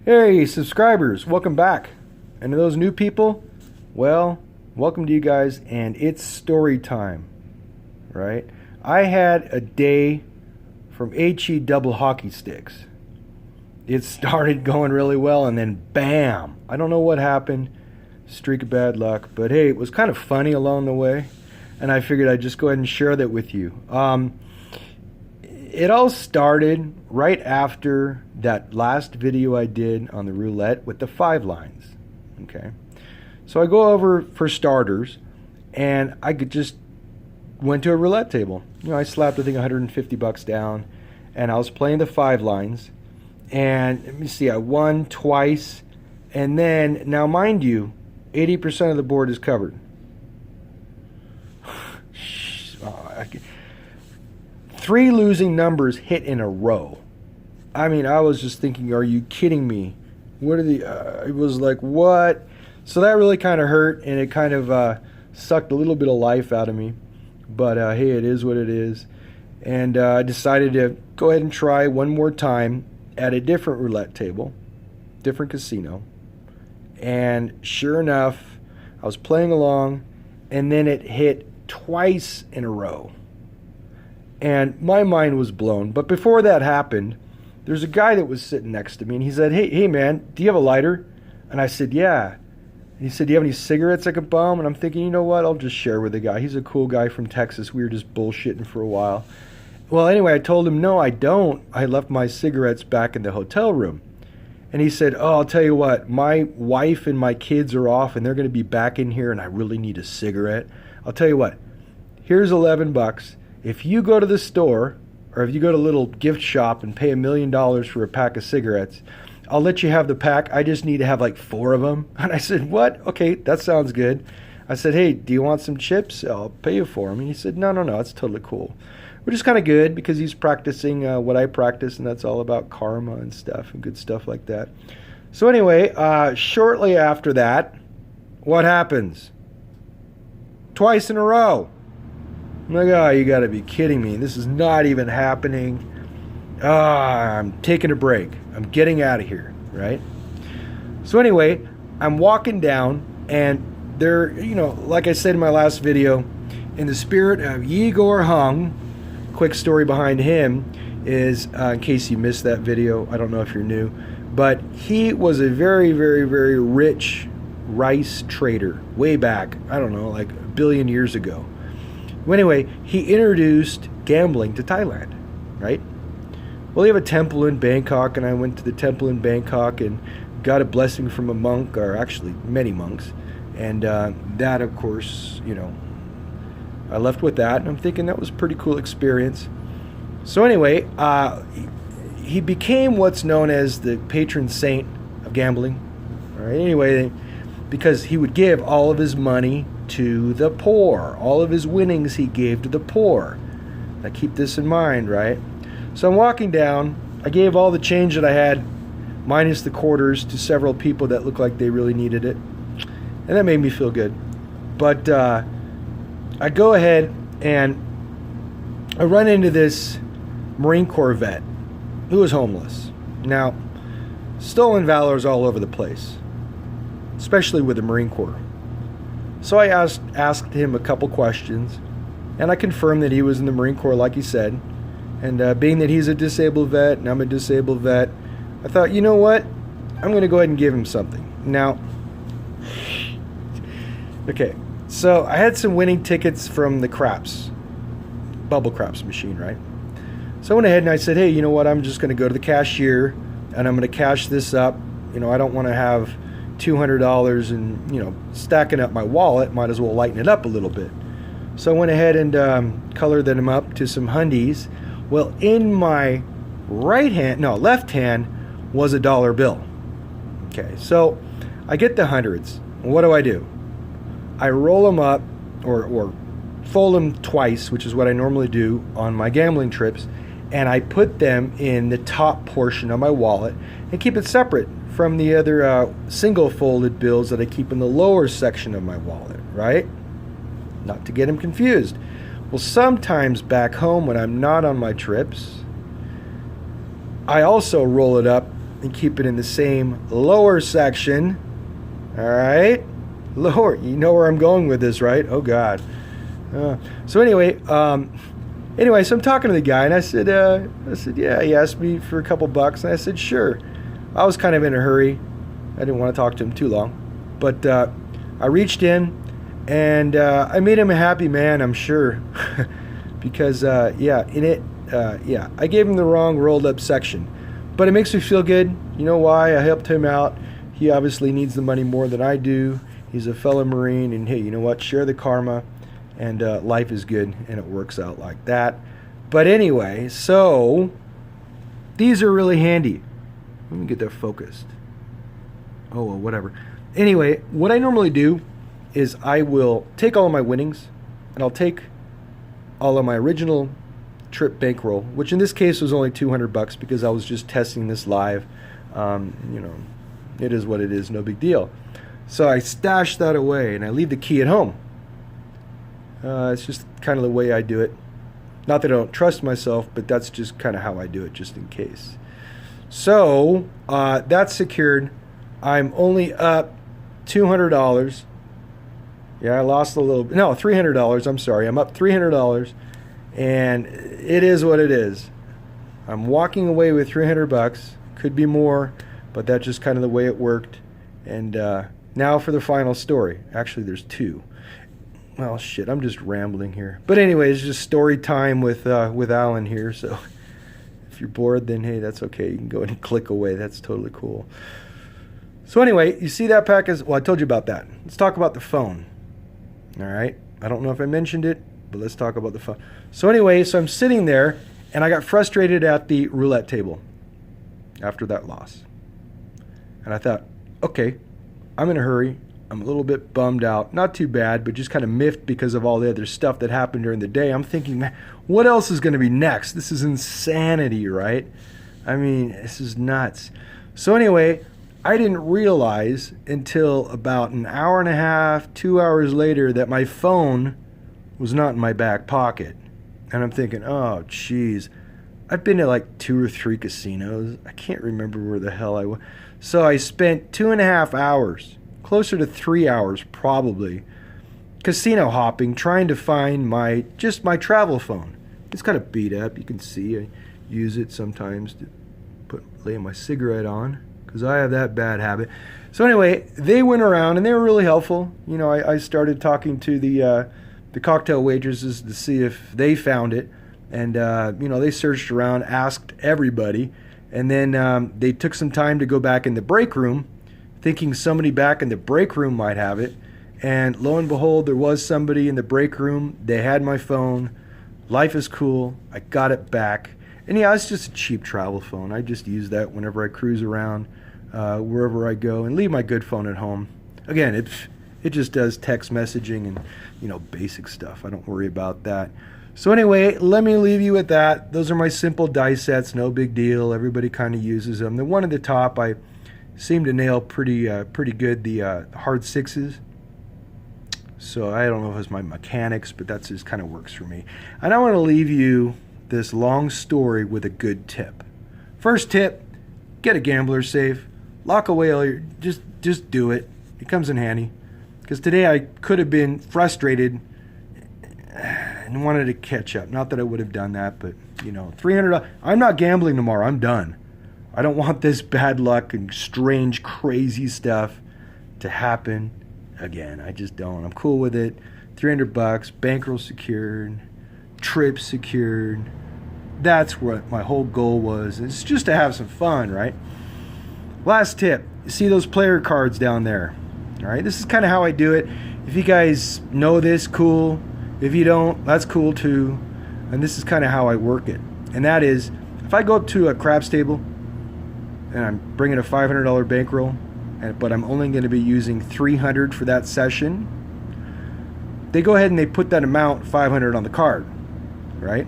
Hey, subscribers, welcome back. And to those new people, well, welcome to you guys, and it's story time, right? I had a day from HE double hockey sticks. It started going really well, and then bam! I don't know what happened, streak of bad luck, but hey, it was kind of funny along the way, and I figured I'd just go ahead and share that with you. It all started right after that last video I did on the roulette with the 5 lines. Okay, so I go over for starters, and I could just went to a roulette table. I slapped I think $150 down, and I was playing the 5 lines. And let me see, I won twice, and then now mind you, 80% of the board is covered. 3 losing numbers hit in a row. I mean, I was just thinking, are you kidding me? What are the, it was like, what? So that really kind of hurt, and it kind of sucked a little bit of life out of me. But hey, it is what it is. And I decided to go ahead and try one more time at a different roulette table, different casino. And sure enough, I was playing along, and then it hit twice in a row. And my mind was blown. But before that happened, there's a guy that was sitting next to me, and he said, hey man, do you have a lighter? And I said, yeah. And he said, do you have any cigarettes I could bum? And I'm thinking, you know what, I'll just share with the guy. He's a cool guy from Texas. We were just bullshitting for a while. Well, anyway, I told him, no, I don't. I left my cigarettes back in the hotel room. And he said, oh, I'll tell you what, my wife and my kids are off, and they're going to be back in here, and I really need a cigarette. I'll tell you what, here's $11. If you go to the store, or if you go to a little gift shop and pay $1 million for a pack of cigarettes, I'll let you have the pack. I just need to have like 4 of them. And I said, what? Okay, that sounds good. I said, hey, do you want some chips? I'll pay you for them. And he said, no, it's totally cool. Which is kind of good because he's practicing what I practice, and that's all about karma and stuff and good stuff like that. So anyway, shortly after that, what happens? Twice in a row. I'm like, oh, you got to be kidding me. This is not even happening. I'm taking a break. I'm getting out of here, right? So anyway, I'm walking down, and there, like I said in my last video, in the spirit of Igor Hung, quick story behind him is, in case you missed that video, I don't know if you're new, but he was a very, very, very rich rice trader way back, I don't know, like 1 billion years ago. Well, anyway, he introduced gambling to Thailand, right? Well, they have a temple in Bangkok, and I went to the temple in Bangkok and got a blessing from a monk, or actually many monks, and that, of course, I left with that, and I'm thinking that was a pretty cool experience. So anyway, he became what's known as the patron saint of gambling. All right. Anyway, because he would give all of his money to the poor. All of his winnings he gave to the poor. Now keep this in mind, right? So I'm walking down. I gave all the change that I had, minus the quarters, to several people that looked like they really needed it. And that made me feel good. But I go ahead and I run into this Marine Corps vet who was homeless. Now, stolen valor is all over the place, especially with the Marine Corps. So I asked him a couple questions, and I confirmed that he was in the Marine Corps like he said. And being that he's a disabled vet and I'm a disabled vet, I thought, you know what? I'm going to go ahead and give him something. Now, okay. So I had some winning tickets from the craps, bubble craps machine, right? So I went ahead and I said, hey, you know what? I'm just going to go to the cashier and I'm going to cash this up. I don't want to have $200 and, stacking up my wallet. Might as well lighten it up a little bit. So I went ahead and colored them up to some hundies. Well, in my left hand was a dollar bill. Okay, so I get the hundreds. What do? I roll them up or fold them twice, which is what I normally do on my gambling trips, and I put them in the top portion of my wallet and keep it separate from the other single folded bills that I keep in the lower section of my wallet, right? Not to get them confused. Well, sometimes back home when I'm not on my trips, I also roll it up and keep it in the same lower section. All right, lower. You know where I'm going with this, right? Oh God. So anyway, so I'm talking to the guy, and I said, yeah. He asked me for a couple bucks, and I said, sure. I was kind of in a hurry. I didn't want to talk to him too long, but I reached in, and I made him a happy man, I'm sure, because I gave him the wrong rolled up section, but it makes me feel good. You know why? I helped him out. He obviously needs the money more than I do. He's a fellow Marine, and hey, you know what? Share the karma, and life is good, and it works out like that. But anyway, so these are really handy. Let me get that focused. Oh, well, whatever. Anyway, what I normally do is I will take all of my winnings, and I'll take all of my original trip bankroll, which in this case was only $200 because I was just testing this live. It is what it is, no big deal. So I stash that away, and I leave the key at home. It's just kind of the way I do it. Not that I don't trust myself, but that's just kind of how I do it, just in case. So that's secured. I'm only up $200. Yeah, I lost a little bit. No, $300. I'm sorry. I'm up $300, and it is what it is. I'm walking away with $300. Could be more, but that's just kind of the way it worked. And now for the final story. Actually, there's two. Well, shit, I'm just rambling here. But anyway, it's just story time with Alan here. So if you're bored, then hey, that's okay. You can go ahead and click away. That's totally cool. So anyway, you see that package? Well, I told you about that. Let's talk about the phone. All right. I don't know if I mentioned it, but let's talk about the phone. So anyway, so I'm sitting there, and I got frustrated at the roulette table after that loss. And I thought, okay, I'm in a hurry. I'm a little bit bummed out. Not too bad, but just kind of miffed because of all the other stuff that happened during the day. I'm thinking, man, what else is going to be next? This is insanity, right? I mean, this is nuts. So anyway, I didn't realize until about an hour and a half, 2 hours later, that my phone was not in my back pocket. And I'm thinking, oh, geez, I've been to like 2 or 3 casinos. I can't remember where the hell I was. So I spent 2.5 hours, closer to 3 hours probably, casino hopping, trying to find my travel phone. It's kind of beat up. You can see I use it sometimes to lay my cigarette on, because I have that bad habit. So anyway, they went around, and they were really helpful. You know, I started talking to the cocktail waitresses to see if they found it. And, they searched around, asked everybody. And then they took some time to go back in the break room, thinking somebody back in the break room might have it. And lo and behold, there was somebody in the break room. They had my phone. Life is cool. I got it back. And yeah, it's just a cheap travel phone. I just use that whenever I cruise around, wherever I go, and leave my good phone at home. Again, it just does text messaging and, basic stuff. I don't worry about that. So anyway, let me leave you with that. Those are my simple dice sets. No big deal. Everybody kind of uses them. The one at the top, I seem to nail pretty good. The hard sixes. So I don't know if it's my mechanics, but that's just kind of works for me. And I want to leave you this long story with a good tip. First tip: get a gambler safe. Lock away all your. Just do it. It comes in handy. Because today I could have been frustrated and wanted to catch up. Not that I would have done that, but $300. I'm not gambling tomorrow. I'm done. I don't want this bad luck and strange, crazy stuff to happen again. I just don't. I'm cool with it. $300, bankroll secured, trip secured. That's what my whole goal was. It's just to have some fun, right? Last tip. You see those player cards down there? All right. This is kind of how I do it. If you guys know this, cool. If you don't, that's cool too. And this is kind of how I work it. And that is, if I go up to a craps table and I'm bringing a $500 bankroll, but I'm only going to be using $300 for that session, they go ahead and they put that amount, $500, on the card, right?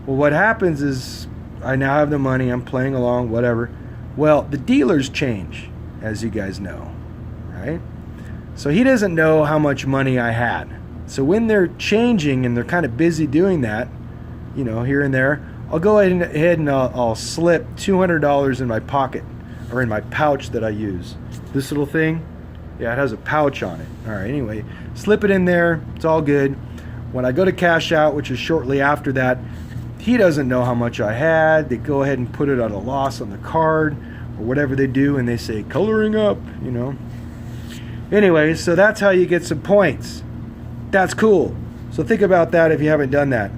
Well, what happens is I now have the money, I'm playing along, whatever. Well, the dealers change, as you guys know, right? So he doesn't know how much money I had. So when they're changing and they're kind of busy doing that, here and there, I'll go ahead and I'll slip $200 in my pocket, or in my pouch that I use. This little thing, yeah, it has a pouch on it. All right, anyway, slip it in there. It's all good. When I go to cash out, which is shortly after that, he doesn't know how much I had. They go ahead and put it at a loss on the card or whatever they do, and they say coloring up, you know. Anyway, so that's how you get some points. That's cool. So think about that if you haven't done that.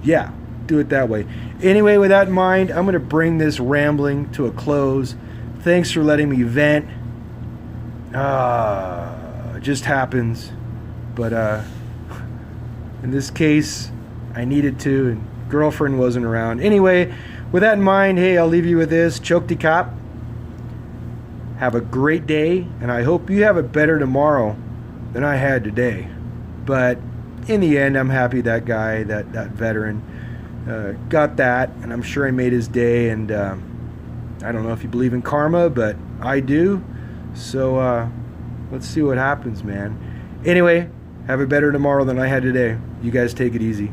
Yeah, do it that way. Anyway, with that in mind, I'm going to bring this rambling to a close. Thanks for letting me vent. It just happens. But in this case, I needed to, and girlfriend wasn't around. Anyway, with that in mind, hey, I'll leave you with this. Choke the cop. Have a great day, and I hope you have it better tomorrow than I had today. But in the end, I'm happy that guy, that veteran, got that, and I'm sure I made his day. And I don't know if you believe in karma, but I do. So let's see what happens, man. Anyway, have it better tomorrow than I had today. You guys take it easy.